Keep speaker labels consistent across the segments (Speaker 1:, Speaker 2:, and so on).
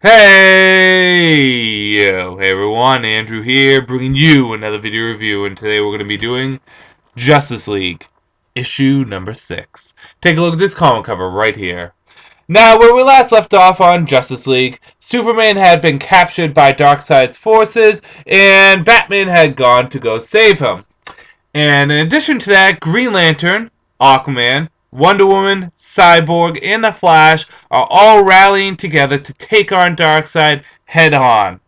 Speaker 1: Hey everyone, Andrew here, bringing you another video review, and today we're going to be doing Justice League, issue number 6. Take a look at this comic cover right here. Now, where we last left off on Justice League, Superman had been captured by Darkseid's forces, and Batman had gone to go save him. And in addition to that, Green Lantern, Aquaman, Wonder Woman, Cyborg, and The Flash are all rallying together to take on Darkseid head on.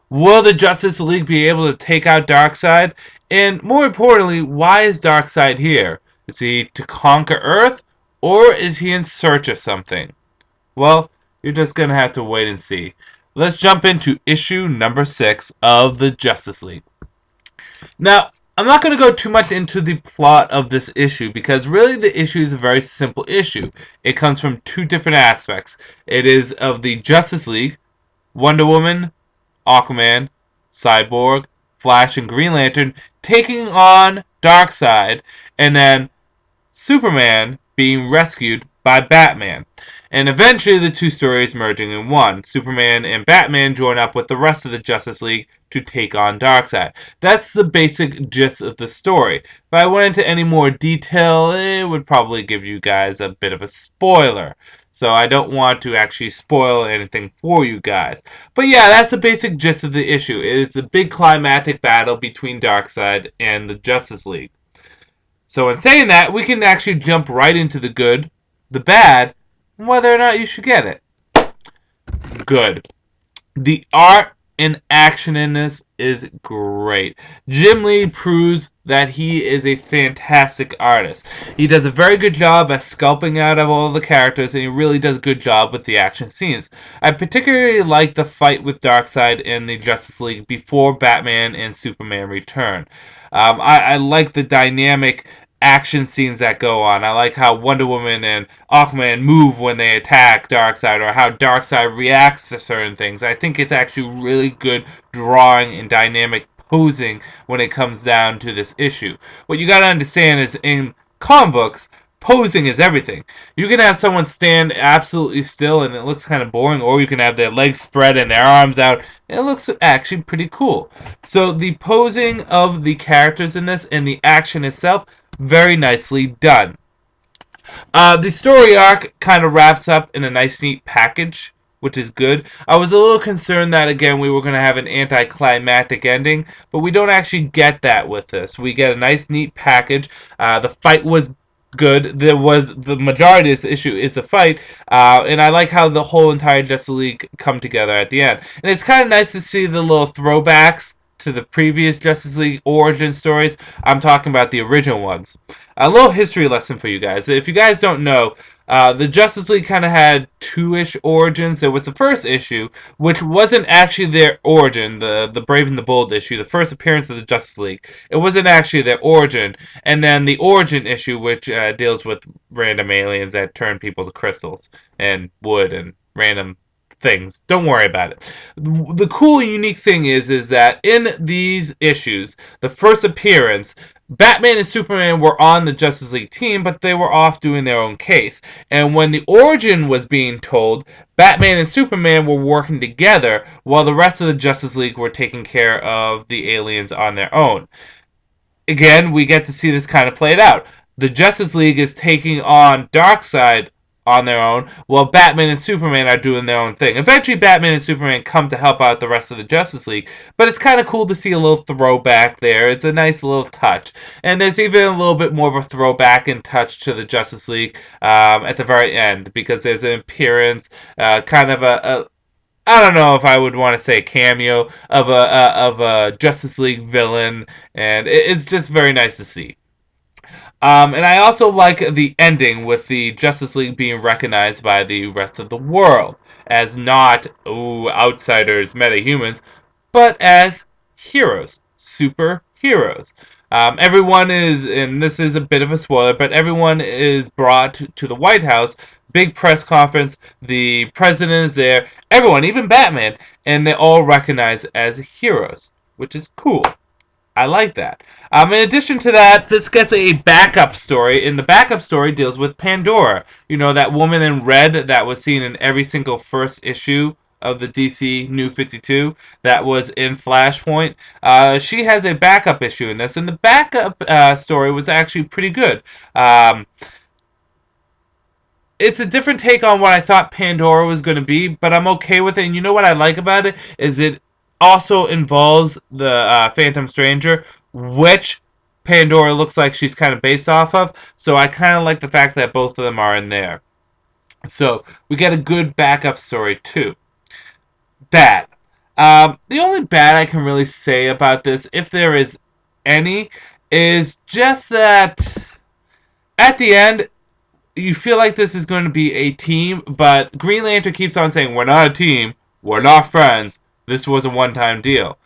Speaker 1: Will the Justice League be able to take out Darkseid? And more importantly, why is Darkseid here? Is he to conquer Earth, or is he in search of something? Well, you're just going to have to wait and see. Let's jump into issue number 6 of the Justice League. Now, I'm not going to go too much into the plot of this issue because really the issue is a very simple issue. It comes from two different aspects. It is of the Justice League, Wonder Woman, Aquaman, Cyborg, Flash, and Green Lantern taking on Darkseid, and then Superman being rescued by Batman. And eventually the two stories merging in one. Superman and Batman join up with the rest of the Justice League to take on Darkseid. That's the basic gist of the story. If I went into any more detail, it would probably give you guys a bit of a spoiler. So I don't want to actually spoil anything for you guys. But yeah, that's the basic gist of the issue. It is a big climactic battle between Darkseid and the Justice League. So in saying that, we can actually jump right into the good, the bad, and whether or not you should get it. Good. The art and action in this is great. Jim Lee proves that he is a fantastic artist. He does a very good job at sculpting out of all the characters, and he really does a good job with the action scenes. I particularly like the fight with Darkseid in the Justice League before Batman and Superman return. I like the dynamic action scenes that go on. I like how Wonder Woman and Aquaman move when they attack Darkseid, or how Darkseid reacts to certain things. I think it's actually really good drawing and dynamic posing when it comes down to this issue. What you gotta understand is in comic books, posing is everything. You can have someone stand absolutely still and it looks kind of boring, or you can have their legs spread and their arms out. It looks actually pretty cool. So the posing of the characters in this and the action itself, very nicely done. The story arc kind of wraps up in a nice, neat package, which is good. I was a little concerned that, again, we were going to have an anticlimactic ending, but we don't actually get that with this. We get a nice, neat package. The fight was good. The majority of this issue is a fight, and I like how the whole entire Justice League come together at the end. And it's kind of nice to see the little throwbacks to the previous Justice League origin stories. I'm talking about the original ones. A little history lesson for you guys. If you guys don't know, the Justice League kind of had two-ish origins. There was the first issue, which wasn't actually their origin, the Brave and the Bold issue, the first appearance of the Justice League. It wasn't actually their origin. And then the origin issue, which deals with random aliens that turn people to crystals and wood and random things. Don't worry about it. The cool, unique thing is that in these issues, the first appearance, Batman and Superman were on the Justice League team, but they were off doing their own case. And when the origin was being told, Batman and Superman were working together while the rest of the Justice League were taking care of the aliens on their own. Again, we get to see this kind of played out. The Justice League is taking on Darkseid on their own, while Batman and Superman are doing their own thing. Eventually, Batman and Superman come to help out the rest of the Justice League, but it's kind of cool to see a little throwback there. It's a nice little touch. And there's even a little bit more of a throwback and touch to the Justice League at the very end, because there's an appearance, kind of a I don't know if I would want to say cameo of a Justice League villain, and it's just very nice to see. And I also like the ending with the Justice League being recognized by the rest of the world as not outsiders, metahumans, but as heroes, superheroes. Everyone is, and this is a bit of a spoiler, but everyone is brought to the White House. Big press conference. The president is there. Everyone, even Batman, and they're all recognized as heroes, which is cool. I like that. In addition to that, this gets a backup story, and the backup story deals with Pandora. You know, that woman in red that was seen in every single first issue of the DC New 52 that was in Flashpoint. She has a backup issue in this, and the backup story was actually pretty good. It's a different take on what I thought Pandora was going to be, but I'm okay with it. And you know what I like about it is it also involves the Phantom Stranger, which Pandora looks like she's kind of based off of. So I kind of like the fact that both of them are in there. So we get a good backup story too. Bad. The only bad I can really say about this, if there is any, is just that at the end, you feel like this is going to be a team, but Green Lantern keeps on saying, we're not a team, we're not friends, this was a one-time deal.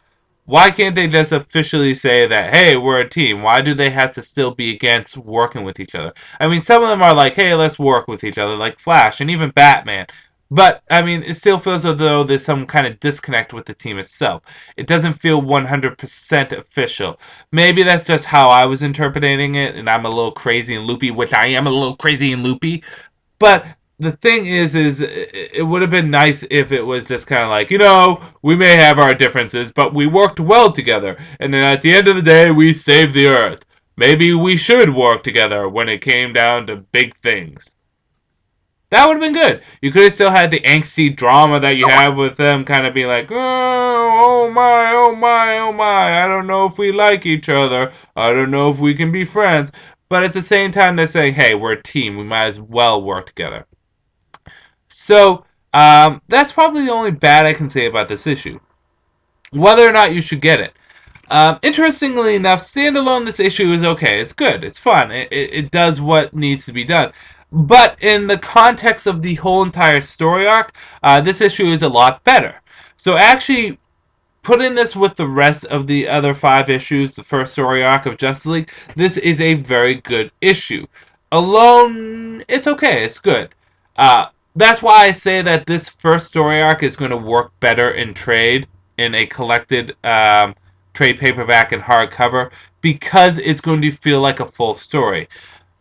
Speaker 1: Why can't they just officially say that, hey, we're a team? Why do they have to still be against working with each other? I mean, some of them are like, hey, let's work with each other, like Flash and even Batman. But, I mean, it still feels as though there's some kind of disconnect with the team itself. It doesn't feel 100% official. Maybe that's just how I was interpreting it, and I'm a little crazy and loopy, which I am a little crazy and loopy. But the thing is it would have been nice if it was just kind of like, we may have our differences, but we worked well together. And then at the end of the day, we saved the Earth. Maybe we should work together when it came down to big things. That would have been good. You could have still had the angsty drama that you have with them kind of being like, oh my, oh my, oh my, I don't know if we like each other. I don't know if we can be friends. But at the same time, they're saying, hey, we're a team. We might as well work together. So, that's probably the only bad I can say about this issue. Whether or not you should get it. Interestingly enough, standalone, this issue is okay. It's good. It's fun. It does what needs to be done. But in the context of the whole entire story arc, this issue is a lot better. So actually, putting this with the rest of the other 5 issues, the first story arc of Justice League, this is a very good issue. Alone, it's okay. It's good. That's why I say that this first story arc is going to work better in trade, in a collected trade paperback and hardcover, because it's going to feel like a full story.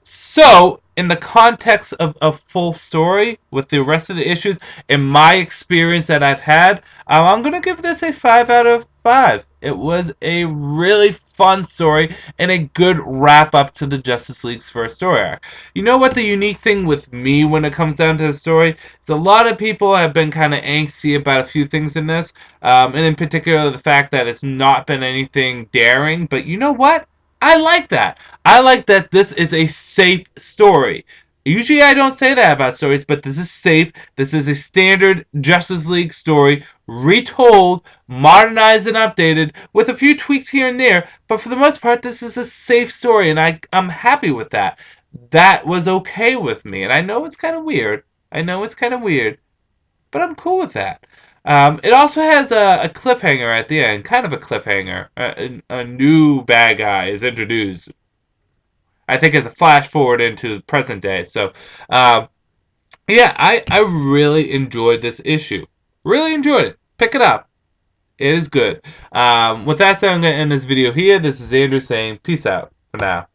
Speaker 1: So, in the context of a full story with the rest of the issues, in my experience that I've had, I'm going to give this a 5 out of 5. It was a really fun story and a good wrap up to the Justice League's first story arc. You know what the unique thing with me when it comes down to the story is? A lot of people have been kind of angsty about a few things in this, and in particular the fact that it's not been anything daring, but you know what? I like that. I like that this is a safe story. Usually I don't say that about stories, but this is safe. This is a standard Justice League story, retold, modernized, and updated, with a few tweaks here and there, but for the most part, this is a safe story, and I'm happy with that. That was okay with me, and I know it's kind of weird. I know it's kind of weird, but I'm cool with that. It also has a cliffhanger at the end, kind of a cliffhanger. A new bad guy is introduced. I think it's a flash forward into the present day. So, yeah, I really enjoyed this issue. Really enjoyed it. Pick it up. It is good. With that said, I'm going to end this video here. This is Andrew saying peace out for now.